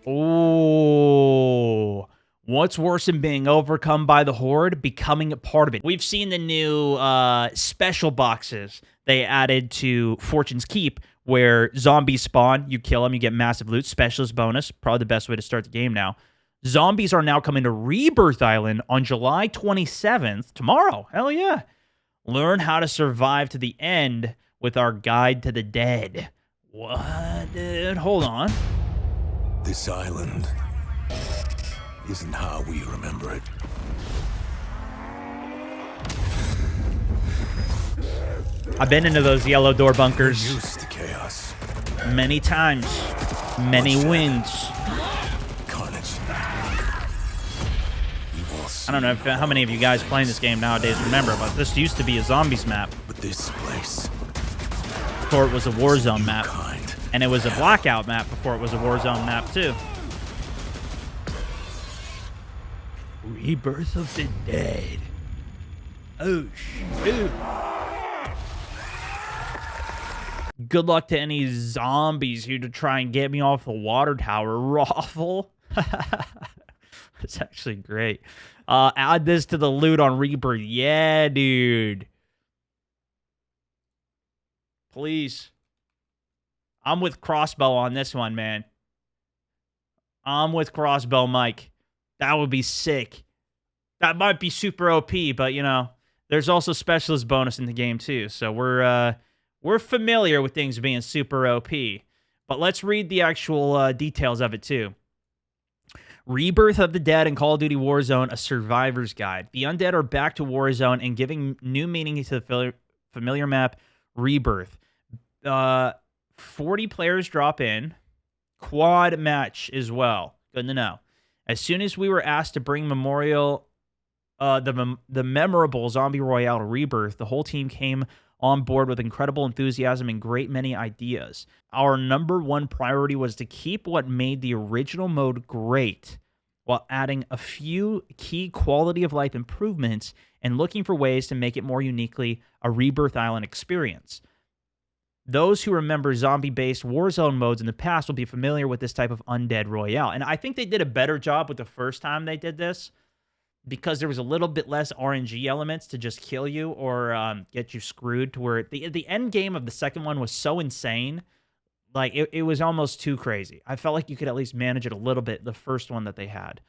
Oh, what's worse than being overcome by the horde? Becoming a part of it. We've seen the new special boxes they added to Fortune's Keep, where zombies spawn, you kill them, you get massive loot, specialist bonus, probably the best way to start the game now. Zombies are now coming to Rebirth Island on July 27th, tomorrow. Hell yeah. Learn how to survive to the end with our guide to the dead. What, dude? Hold on. This island isn't how we remember it. I've been into those yellow door bunkers. We're used to chaos. Many times. Many wins. Carnage. I don't know how many of you guys playing this game nowadays remember, but this used to be a zombies map. But this place, before it was a Warzone map. kind. And it was a Blackout map before it was a Warzone map, too. Rebirth of the Dead. Oh, shoot. Good luck to any zombies here to try and get me off the water tower, Raffle. That's actually great. Add this to the loot on Rebirth. Yeah, dude. Please. I'm with Crossbow on this one, man. I'm with Crossbow Mike. That would be sick. That might be super OP, but, you know, there's also specialist bonus in the game, too. So we're familiar with things being super OP. But let's read the actual details of it, too. Rebirth of the Dead in Call of Duty Warzone, a survivor's guide. The undead are back to Warzone and giving new meaning to the familiar map, Rebirth. 40 players drop in. Quad match as well. Good to know. As soon as we were asked to bring the memorable Zombie Royale to Rebirth, the whole team came on board with incredible enthusiasm and great many ideas. Our number one priority was to keep what made the original mode great, while adding a few key quality of life improvements and looking for ways to make it more uniquely a Rebirth Island experience. Those who remember zombie-based Warzone modes in the past will be familiar with this type of undead royale. And I think they did a better job with the first time they did this, because there was a little bit less RNG elements to just kill you or get you screwed, to where the end game of the second one was so insane. Like, it was almost too crazy. I felt like you could at least manage it a little bit, the first one that they had.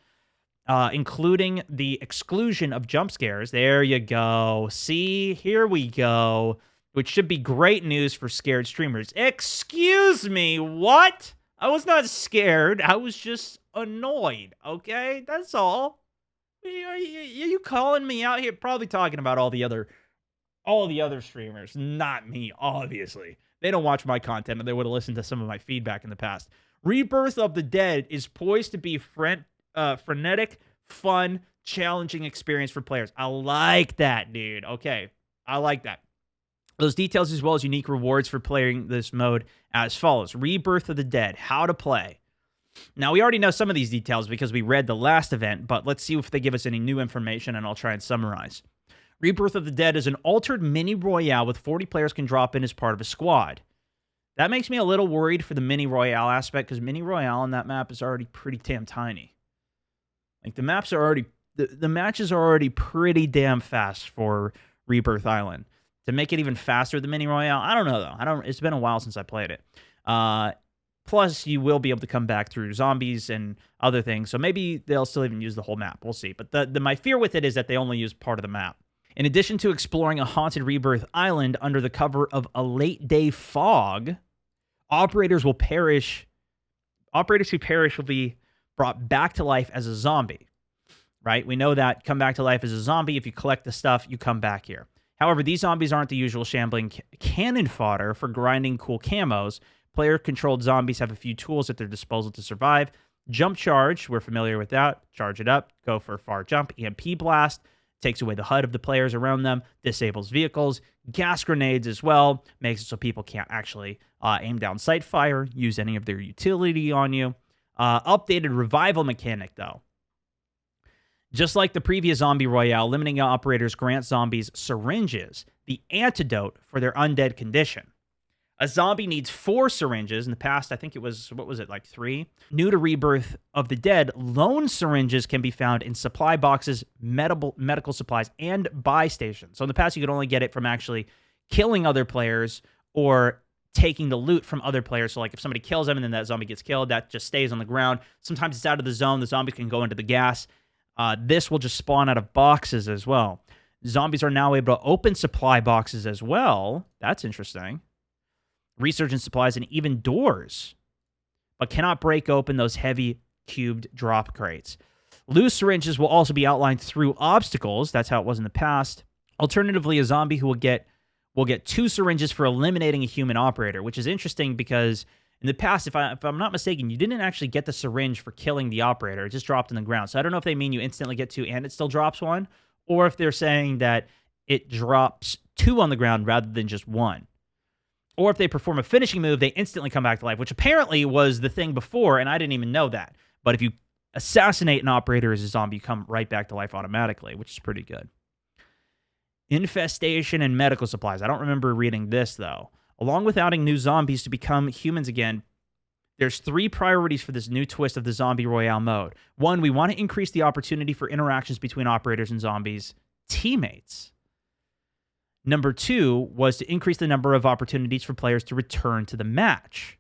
Including the exclusion of jump scares. There you go. See, here we go. Which should be great news for scared streamers. Excuse me, what? I was not scared. I was just annoyed, okay? That's all. Are you calling me out here? Probably talking about all the other streamers, not me, obviously. They don't watch my content, and they would have listened to some of my feedback in the past. Rebirth of the Dead is poised to be frenetic, fun, challenging experience for players. I like that, dude. Okay, I like that. Those details, as well as unique rewards for playing this mode, as follows. Rebirth of the Dead, how to play. Now, we already know some of these details because we read the last event, but let's see if they give us any new information, and I'll try and summarize. Rebirth of the Dead is an altered mini royale with 40 players can drop in as part of a squad. That makes me a little worried for the mini royale aspect, because mini royale on that map is already pretty damn tiny. Like, the maps are already... The matches are already pretty damn fast for Rebirth Island. To make it even faster, the mini royale, I don't know though. It's been a while since I played it. Plus, you will be able to come back through zombies and other things, so maybe they'll still even use the whole map. We'll see. But my fear with it is that they only use part of the map. In addition to exploring a haunted Rebirth Island under the cover of a late-day fog, operators who perish will be brought back to life as a zombie. Right? We know that come back to life as a zombie. If you collect the stuff, you come back here. However, these zombies aren't the usual shambling cannon fodder for grinding cool camos. Player-controlled zombies have a few tools at their disposal to survive. Jump charge, we're familiar with that. Charge it up, go for a far jump. EMP blast, takes away the HUD of the players around them, disables vehicles. Gas grenades as well, makes it so people can't actually aim down sight fire, use any of their utility on you. Updated revival mechanic, though. Just like the previous Zombie Royale, limiting operators grant zombies syringes, the antidote for their undead condition. A zombie needs 4 syringes. In the past, I think it was, what was it, like 3? New to Rebirth of the Dead, lone syringes can be found in supply boxes, medical supplies, and buy stations. So in the past, you could only get it from actually killing other players or taking the loot from other players. So like if somebody kills them and then that zombie gets killed, that just stays on the ground. Sometimes it's out of the zone. The zombie can go into the gas. This will just spawn out of boxes as well. Zombies are now able to open supply boxes as well. That's interesting. Resurgence supplies and even doors, but cannot break open those heavy cubed drop crates. Loose syringes will also be outlined through obstacles. That's how it was in the past. Alternatively, a zombie who will get 2 syringes for eliminating a human operator, which is interesting because in the past, if I'm not mistaken, you didn't actually get the syringe for killing the operator. It just dropped on the ground. So I don't know if they mean you instantly get 2 and it still drops 1, or if they're saying that it drops 2 on the ground rather than just 1. Or if they perform a finishing move, they instantly come back to life, which apparently was the thing before, and I didn't even know that. But if you assassinate an operator as a zombie, you come right back to life automatically, which is pretty good. Infestation and medical supplies. I don't remember reading this, though. Along with adding new zombies to become humans again, there's 3 priorities for this new twist of the Zombie Royale mode. 1, we want to increase the opportunity for interactions between operators and zombies' teammates. Number 2 was to increase the number of opportunities for players to return to the match.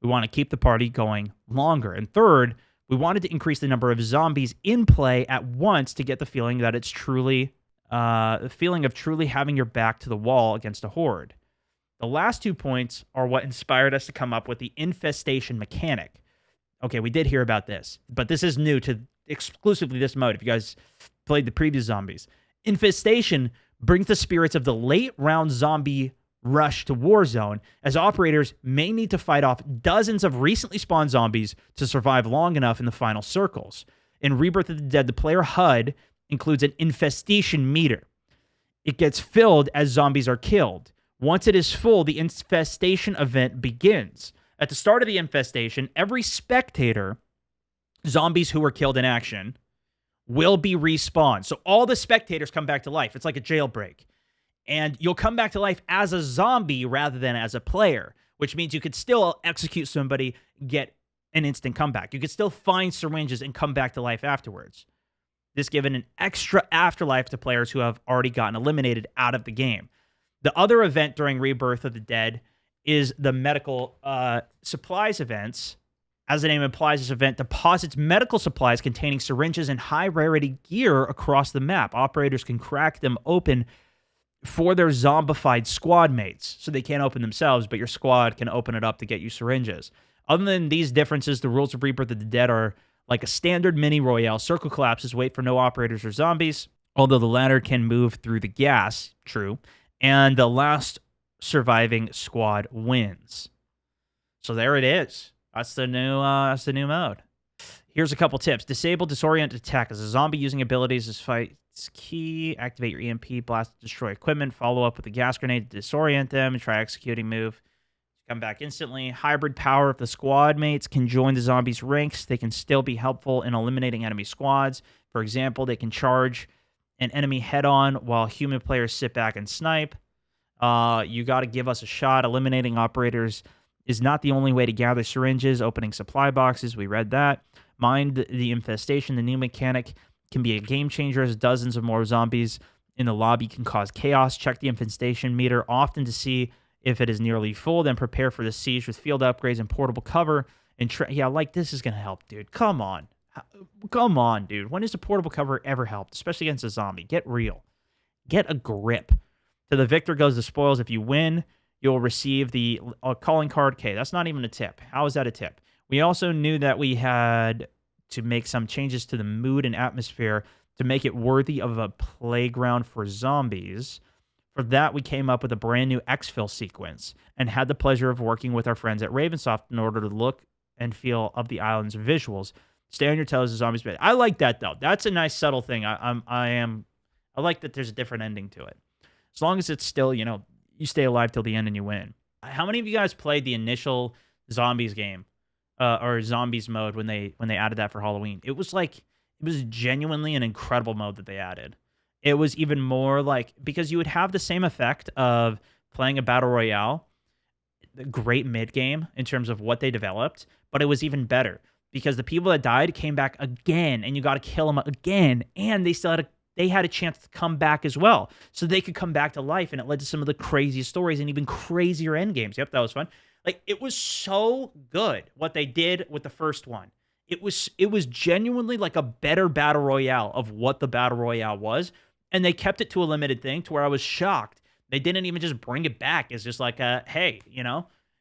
We want to keep the party going longer. And 3rd, we wanted to increase the number of zombies in play at once to get the feeling that it's truly, the feeling of truly having your back to the wall against a horde. The last 2 points are what inspired us to come up with the infestation mechanic. Okay, we did hear about this, but this is new to exclusively this mode. If you guys played the previous zombies, infestation brings the spirits of the late round zombie rush to Warzone, as operators may need to fight off dozens of recently spawned zombies to survive long enough in the final circles. In Rebirth of the Dead, the player HUD includes an infestation meter. It gets filled as zombies are killed. Once it is full, the infestation event begins. At the start of the infestation, every spectator, zombies who were killed in action, will be respawned. So all the spectators come back to life. It's like a jailbreak. And you'll come back to life as a zombie rather than as a player, which means you could still execute somebody, get an instant comeback. You could still find syringes and come back to life afterwards. This given an extra afterlife to players who have already gotten eliminated out of the game. The other event during Rebirth of the Dead is the medical supplies events. As the name implies, this event deposits medical supplies containing syringes and high-rarity gear across the map. Operators can crack them open for their zombified squad mates. So they can't open themselves, but your squad can open it up to get you syringes. Other than these differences, the rules of Rebirth of the Dead are like a standard mini-royale. Circle collapses, wait for no operators or zombies, although the latter can move through the gas, true, and the last surviving squad wins. So there it is. That's the new mode. Here's a couple tips. Disable disorient attack. As a zombie using abilities, this fight's key. Activate your EMP, blast, destroy equipment. Follow up with a gas grenade to disorient them and try executing move. Come back instantly. Hybrid power. If the squad mates can join the zombies' ranks, they can still be helpful in eliminating enemy squads. For example, they can charge an enemy head-on while human players sit back and snipe. You got to give us a shot. Eliminating operators is not the only way to gather syringes. Opening supply boxes, we read that. Mind the infestation. The new mechanic can be a game changer, as dozens of more zombies in the lobby can cause chaos. Check the infestation meter often to see if it is nearly full. Then prepare for the siege with field upgrades and portable cover. And yeah, like this is going to help, dude. Come on. Come on, dude. When has the portable cover ever helped, especially against a zombie? Get real. Get a grip. To the victor goes the spoils. If you win, you'll receive the calling card. Okay, that's not even a tip. How is that a tip? We also knew that we had to make some changes to the mood and atmosphere to make it worthy of a playground for zombies. For that, we came up with a brand new exfil sequence and had the pleasure of working with our friends at Ravensoft in order to look and feel of the island's visuals. Stay on your toes as zombies. I like that, though. That's a nice, subtle thing. I like that there's a different ending to it. As long as it's still, you stay alive till the end and you win. How many of you guys played the initial Zombies game or Zombies mode when they added that for Halloween? It was genuinely an incredible mode that they added. It was even more like, because you would have the same effect of playing a battle royale, a great mid game in terms of what they developed, but it was even better because the people that died came back again, and you got to kill them again, and they had a chance to come back as well, so they could come back to life, and it led to some of the craziest stories and even crazier end games. Yep, that was fun. Like, it was so good what they did with the first one. It was genuinely like a better battle royale of what the battle royale was, and they kept it to a limited thing to where I was shocked. They didn't even just bring it back. It's just like, hey,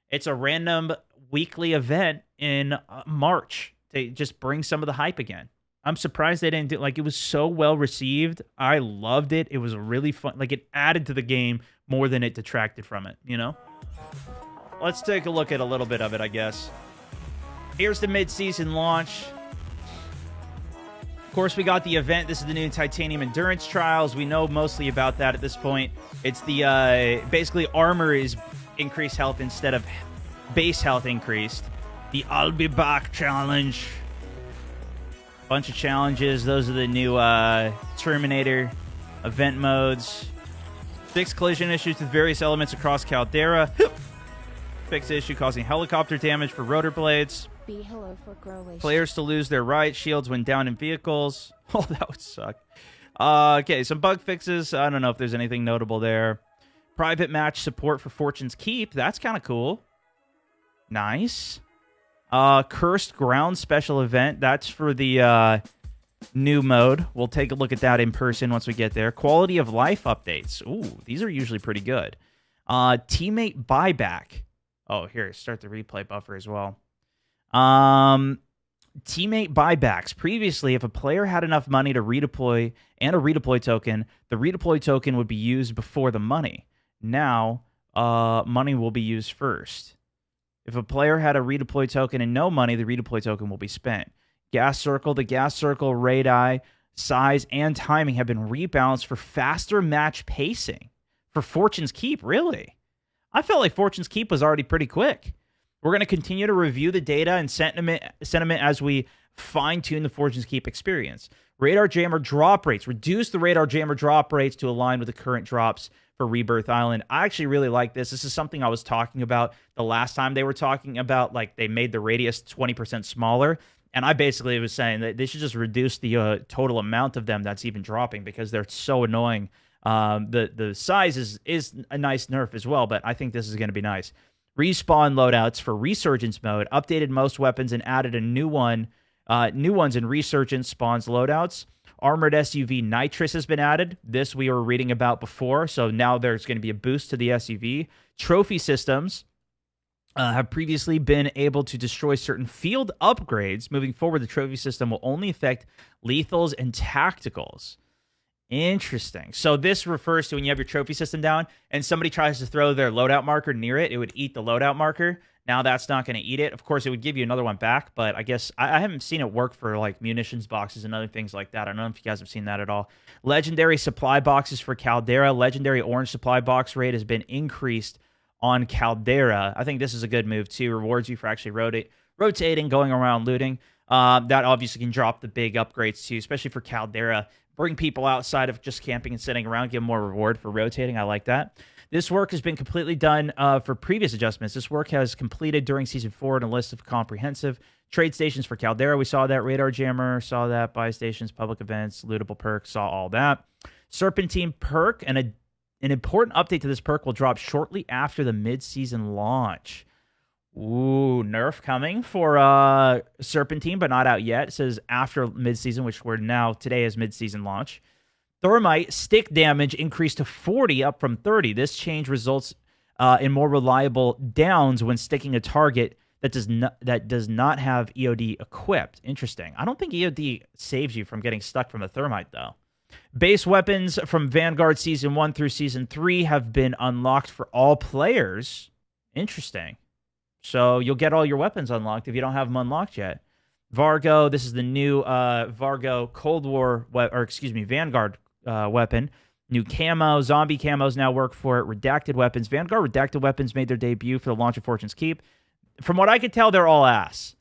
it's a random weekly event in March. They just bring some of the hype again. I'm surprised they didn't do, like, it was so well received. I loved it. It was really fun. Like, it added to the game more than it detracted from it, Let's take a look at a little bit of it, I guess. Here's the mid-season launch. Of course, we got the event. This is the new Titanium Endurance Trials. We know mostly about that at this point. It's the, basically, armor is increased health instead of base health increased. The I'll Be Back challenge. Bunch of challenges. Those are the new Terminator event modes. Fix collision issues with various elements across Caldera. Fix issue causing helicopter damage for rotor blades. Be hello for Croatia. Players to lose their riot shields when down in vehicles. Oh, that would suck. Okay, some bug fixes. I don't know if there's anything notable there. Private match support for Fortune's Keep. That's kind of cool. Nice. Cursed Ground special event. That's for the new mode. We'll take a look at that in person once we get there. Quality of life updates. Ooh, these are usually pretty good. Teammate buyback. Oh, here, start the replay buffer as well. Teammate buybacks. Previously, if a player had enough money to redeploy and a redeploy token, the redeploy token would be used before the money. Now, money will be used first. If a player had a redeploy token and no money, the redeploy token will be spent. Gas Circle. The Gas Circle radii, size, and timing have been rebalanced for faster match pacing. For Fortune's Keep, really? I felt like Fortune's Keep was already pretty quick. We're going to continue to review the data and sentiment as we fine-tune the Fortune's Keep experience. Radar Jammer drop rates. Reduce the Radar Jammer drop rates to align with the current drops for Rebirth Island. I actually really like this. This is something I was talking about the last time they were talking about, like, they made the radius 20% smaller. And I basically was saying that they should just reduce the total amount of them that's even dropping because they're so annoying. The size is a nice nerf as well, but I think this is going to be nice. Respawn loadouts for Resurgence mode. Updated most weapons and added a new one. New ones in Resurgence spawns loadouts. Armored SUV Nitrous has been added. This we were reading about before, so now there's going to be a boost to the SUV. Trophy systems have previously been able to destroy certain field upgrades. Moving forward, the trophy system will only affect lethals and tacticals. Interesting. So this refers to when you have your trophy system down and somebody tries to throw their loadout marker near it, it would eat the loadout marker. Now that's not going to eat it. Of course, it would give you another one back, but I guess I haven't seen it work for like munitions boxes and other things like that. I don't know if you guys have seen that at all. Legendary supply boxes for Caldera. Legendary orange supply box rate has been increased on Caldera. I think this is a good move too. Rewards you for actually rotating, going around looting. That obviously can drop the big upgrades too, especially for Caldera. Bring people outside of just camping and sitting around, give them more reward for rotating. I like that. This work has been completely done for previous adjustments. This work has completed during Season 4 in a list of comprehensive trade stations for Caldera. We saw that. Radar Jammer, saw that. Buy stations, public events, lootable perks, saw all that. Serpentine perk, and an important update to this perk will drop shortly after the mid-season launch. Ooh, nerf coming for Serpentine, but not out yet. It says after mid-season, which we're now, today is mid-season launch. Thermite stick damage increased to 40, up from 30. This change results in more reliable downs when sticking a target that does not have EOD equipped. Interesting. I don't think EOD saves you from getting stuck from a thermite, though. Base weapons from Vanguard Season 1 through Season 3 have been unlocked for all players. Interesting. So you'll get all your weapons unlocked if you don't have them unlocked yet. Vargo, this is the new Vargo Vanguard weapon. New camo, zombie camos now work for it. Redacted weapons. Vanguard Redacted weapons made their debut for the launch of Fortune's Keep. From what I could tell, they're all ass.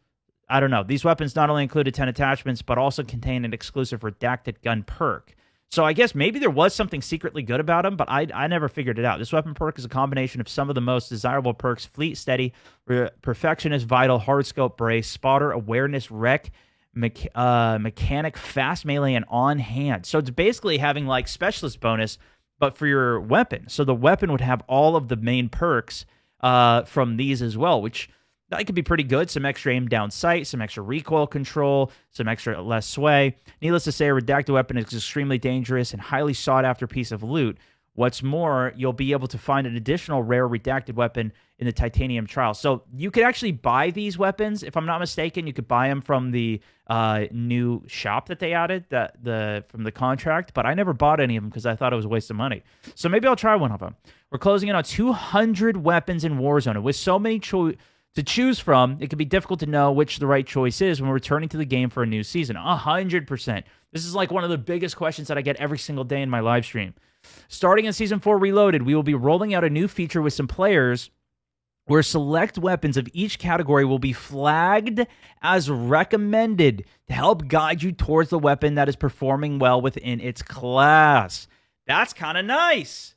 I don't know. These weapons not only included 10 attachments, but also contain an exclusive Redacted gun perk. So I guess maybe there was something secretly good about him, but I never figured it out. This weapon perk is a combination of some of the most desirable perks: Fleet Steady, Perfectionist, Vital, Hardscope, Brace, Spotter, Awareness, Wreck, Mechanic, Fast Melee, and On Hand. So it's basically having like Specialist bonus, but for your weapon. So the weapon would have all of the main perks from these as well, which that could be pretty good. Some extra aim down sight, some extra recoil control, some extra less sway. Needless to say, a redacted weapon is extremely dangerous and highly sought after piece of loot. What's more, you'll be able to find an additional rare redacted weapon in the Titanium Trial. So you could actually buy these weapons, if I'm not mistaken. You could buy them from the new shop that they added, from the contract, but I never bought any of them because I thought it was a waste of money. So maybe I'll try one of them. We're closing in on 200 weapons in Warzone, and with so many to choose from, it can be difficult to know which the right choice is when returning to the game for a new season. 100%. This is like one of the biggest questions that I get every single day in my live stream. Starting in Season 4 Reloaded, we will be rolling out a new feature with some players where select weapons of each category will be flagged as recommended to help guide you towards the weapon that is performing well within its class. That's kind of nice.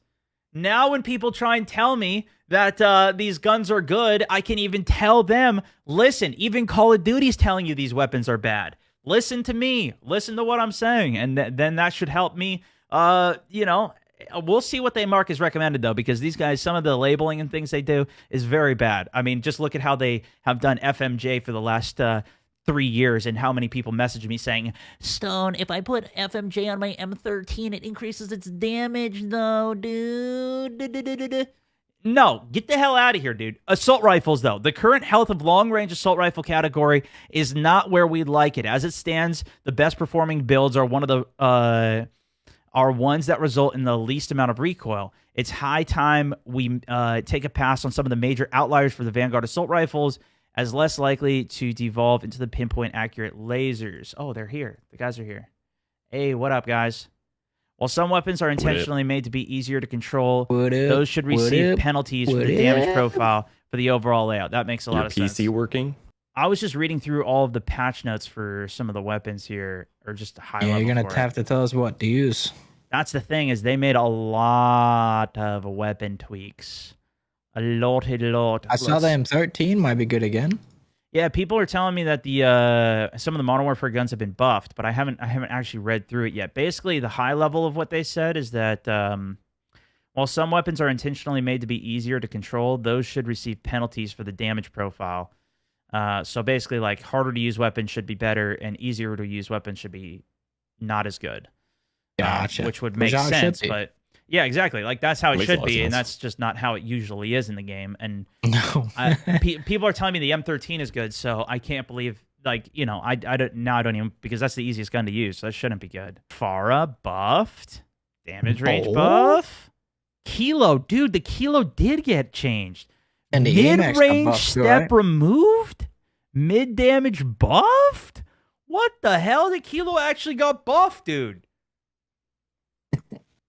Now when people try and tell me that these guns are good, I can even tell them, listen, even Call of Duty's telling you these weapons are bad. Listen to me. Listen to what I'm saying. And then that should help me, we'll see what they mark as recommended, though, because these guys, some of the labeling and things they do is very bad. I mean, just look at how they have done FMJ for the last 3 years and how many people message me saying, Stone, if I put FMJ on my M13, it increases its damage, though, dude. No, get the hell out of here, dude. Assault rifles, though. The current health of long-range assault rifle category is not where we'd like it. As it stands, the best performing builds are ones that result in the least amount of recoil. It's high time we take a pass on some of the major outliers for the Vanguard assault rifles, as less likely to devolve into the pinpoint accurate lasers. Oh, they're here. The guys are here. Hey, what up, guys? While some weapons are intentionally made to be easier to control, those should receive penalties for the damage profile for the overall layout. That makes a lot of sense. PC working? I was just reading through all of the patch notes for some of the weapons here, or just high level. Yeah, you're going to have to tell us what to use. That's the thing, is they made a lot of weapon tweaks. A lot. I saw the M13 might be good again. Yeah, people are telling me that some of the Modern Warfare guns have been buffed, but I haven't actually read through it yet. Basically, the high level of what they said is that while some weapons are intentionally made to be easier to control, those should receive penalties for the damage profile. So basically, like, harder to use weapons should be better, and easier to use weapons should be not as good. Gotcha. Which would make sense, but yeah, exactly. Like, that's how it should be, and that's just not how it usually is in the game. And no, people are telling me the M13 is good, so I can't believe, like, I don't even, because that's the easiest gun to use, so that shouldn't be good. Farah buffed, damage range buff, Kilo, dude, the Kilo did get changed, and the mid-range step removed, mid damage buffed. What the hell? The Kilo actually got buffed, dude.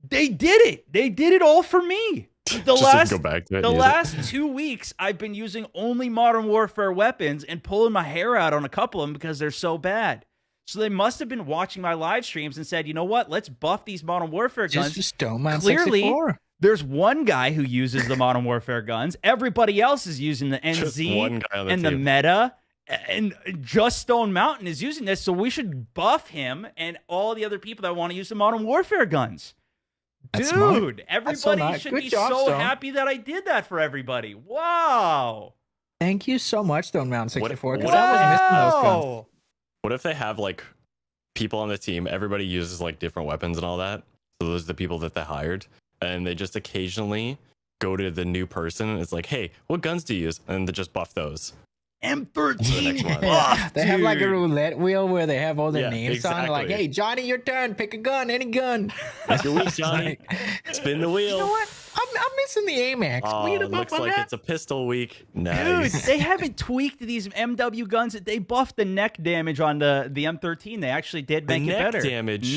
They did it. They did it all for me. The last 2 weeks, I've been using only Modern Warfare weapons and pulling my hair out on a couple of them because they're so bad. So they must have been watching my live streams and said, you know what? Let's buff these Modern Warfare guns. Just StoneMountain64. Clearly, there's one guy who uses the Modern Warfare guns. Everybody else is using the NZ and the Meta. And just StoneMountain is using this, so we should buff him and all the other people that want to use the Modern Warfare guns. Dude, everybody should be so happy that I did that for everybody. Wow. Thank you so much, StoneMountain64, because I was missing those guns. What if they have, like, people on the team, everybody uses, like, different weapons and all that, so those are the people that they hired, and they just occasionally go to the new person and it's like, hey, what guns do you use? And they just buff those. M13 buff, they have like a roulette wheel where they have all their names on. Like, hey, Johnny, your turn. Pick a gun, any gun. That's your week, Johnny. Spin the wheel. You know what? I'm missing the AMAX. Oh, looks like it's a pistol week. Nice. Dude, they haven't tweaked these MW guns. They buffed the neck damage on the M13. They actually did make it better.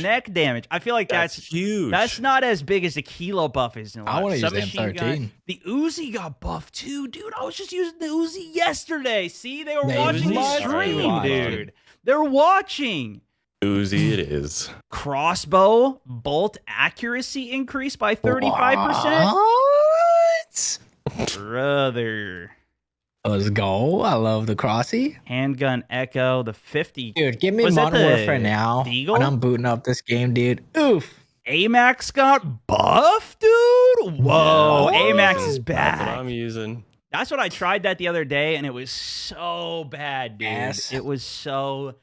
Neck damage. I feel like that's huge. That's not as big as the Kilo buff is. I want to use the M13. The Uzi got buffed too, dude. I was just using the Uzi yesterday. See, they were watching the stream, dude. They're watching. Uzi it is. Crossbow bolt accuracy increased by 35%. What? Brother. Let's go. I love the Crossy. Handgun Echo, the 50. Dude, give me Was that Modern the Warfare now. Deagle? When I'm booting up this game, dude. Oof. AMAX got buff, dude. Whoa, Yeah, AMAX is That's what back. I'm using. That's what I tried that the other day, and it was so bad, dude. Ass. It was so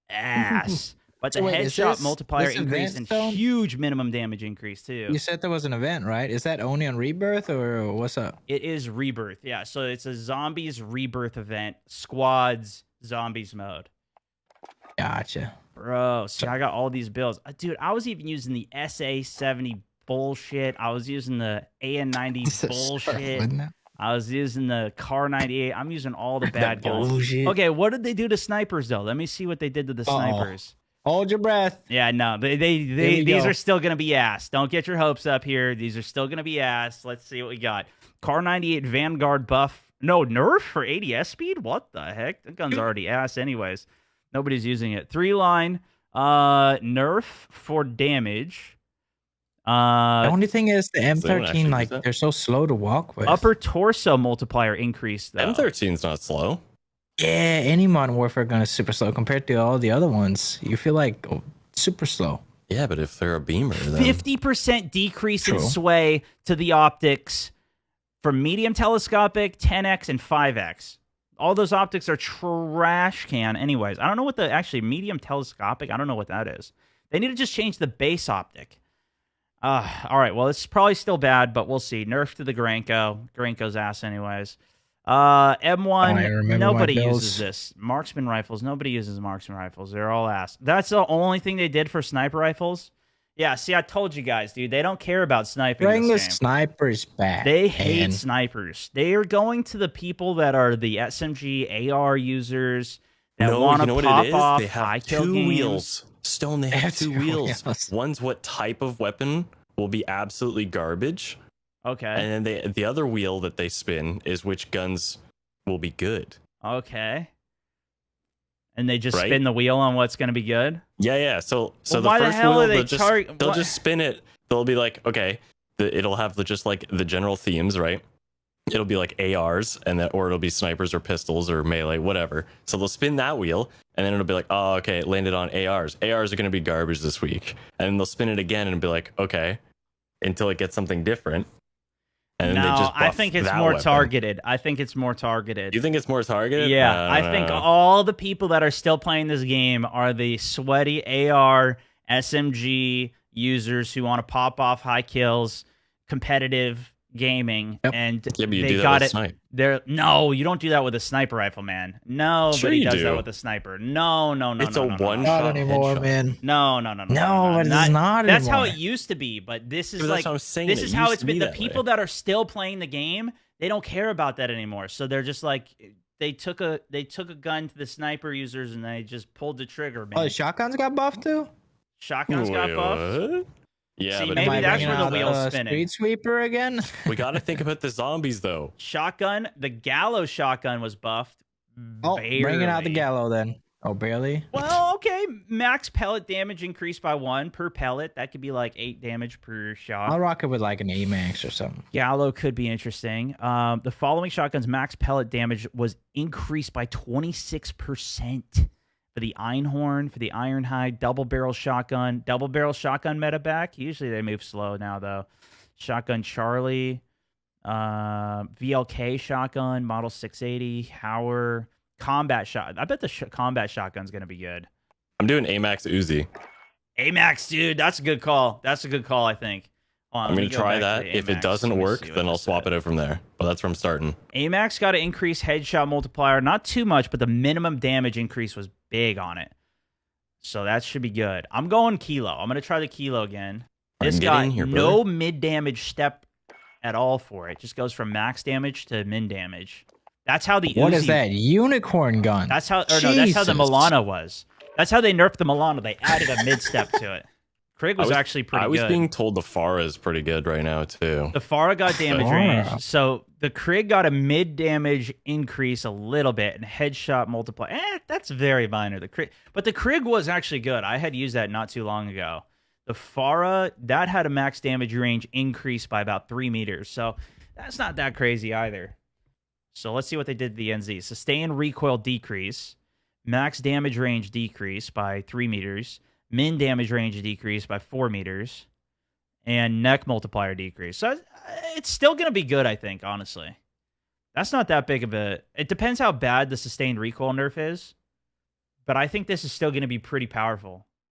ass. But the So wait, is headshot this- multiplier this increased event, and Stone? huge minimum damage increase too. You said there was an event, right? Is that only on Rebirth or what's up? It is Rebirth, yeah. So it's a zombies Rebirth event, squads zombies mode. Gotcha. Bro, see, I got all these builds. Dude, I was even using the SA-70 bullshit. I was using the AN-90 bullshit. I was using the Car-98. I'm using all the bad guns. Bullshit. Okay, what did they do to snipers, though? Let me see what they did to the snipers. Hold your breath. Yeah, no, these are still going to be ass. Don't get your hopes up here. These are still going to be ass. Let's see what we got. Car-98 Vanguard buff. No, nerf for ADS speed? What the heck? That gun's already ass anyways. Nobody's using it. 3-line nerf for damage. The only thing is the anyone actually M13, like, use that? they're so slow to walk with. Upper torso multiplier increased, though. M13's not slow. Yeah, any Modern Warfare gun is super slow compared to all the other ones. You feel like super slow. Yeah, but if they're a beamer, then 50% decrease in True. sway to the optics for medium telescopic, 10x, and 5x. All those optics are trash can anyways. I don't know what the actually medium telescopic, I don't know what that is. They need to just change the base optic. All right, well, it's probably still bad, but we'll see. Nerf to the Granko. Granko's ass anyways. I M1, remember nobody my uses bills. this. Marksman rifles, nobody uses marksman rifles. They're all ass. That's the only thing they did for sniper rifles. Yeah, see, I told you guys, dude. They don't care about sniping Bring in the this game. snipers back. They hate man. snipers. They are going to the people that are the SMG AR users that no, want you to know what pop it is? off They have high kill two games. wheels. Stone, they have two wheels. wheels. One's what type of weapon will be absolutely garbage, Okay. and then the other wheel that they spin is which guns will be good. Okay. And they just Right? spin the wheel on what's going to be good. Yeah. So Well, the why the first hell wheel, are they they'll just spin it. They'll be like, okay, it'll have just like the general themes, right? It'll be like ARs, or it'll be snipers or pistols or melee, whatever. So they'll spin that wheel, and then it'll be like, oh, okay, it landed on ARs. ARs are going to be garbage this week. And then they'll spin it again and be like, okay, until it gets something different. And then they No, just I buff think it's that more weapon. targeted. I think it's more targeted. You think it's more targeted? Yeah, I think know. all the people that are still playing this game are the sweaty AR, SMG users who want to pop off high kills, competitive gaming, Yep. and Yeah, but you they do that got with it. snipe. No, you don't do that with a sniper rifle, man. Nobody Sure you does do. that with a sniper. No. It's no, a no, no, one no. shot Not anymore, headshot. man. No, No, but it's not That's how anymore. it used to be, but this is But that's like what I'm saying, this it is how used it's to been. be The that people way. that are still playing the game, they don't care about that anymore. So they're just like they took a gun to the sniper users and they just pulled the trigger, man. Oh, the shotguns got buffed too? Shotguns got Wait, buffed. what? Yeah, See, but maybe Am I that's bringing where the out wheel's spinning. Street sweeper again? we got to think about the zombies though. Shotgun, the Gallo shotgun was buffed. Oh, bringing out the barely. Gallo then. Oh, barely. Well, okay. Max pellet damage increased by 1 per pellet. That could be like 8 damage per shot. I'll rock it with like an AMAX or something. Gallo could be interesting. The following shotgun's max pellet damage was increased by 26% for the Einhorn, for the Ironhide, double barrel shotgun meta back. Usually they move slow now though. Shotgun Charlie, VLK shotgun, model 680, Hauer, combat shot. I bet the combat shotgun's gonna be good. I'm doing AMAX Uzi. AMAX, dude, that's a good call. That's a good call, I think. Hold on, I'm let gonna me go try back that. to the If it AMAX. doesn't Let me work, see what then I'll this swap said. it out from there. But that's where I'm starting. AMAX got to increase headshot multiplier. Not too much, but the minimum damage increase was big on it. So that should be good. I'm going Kilo. I'm going to try the Kilo again. This Get got in here, no brother. mid damage step at all for it. Just goes from max damage to min damage. That's how the What Uzi, is that? Unicorn gun. That's how, or no, that's how the Jesus. Milano was. That's how they nerfed the Milano. They added a mid step to it. Krig was actually pretty good. I was being told the Pharah is pretty good right now, too. The Pharah got damage range. So the Krig got a mid damage increase a little bit and headshot multiply. That's very minor. But the Krig was actually good. I had used that not too long ago. The Pharah, that had a max damage range increase by about 3 meters. So that's not that crazy either. So let's see what they did to the NZ. Sustain recoil decrease. Max damage range decrease by 3 meters. Min damage range decrease by 4 meters. And neck multiplier decrease. So it's still going to be good, I think, honestly. That's not that big of a... It depends how bad the sustained recoil nerf is. But I think this is still going to be pretty powerful.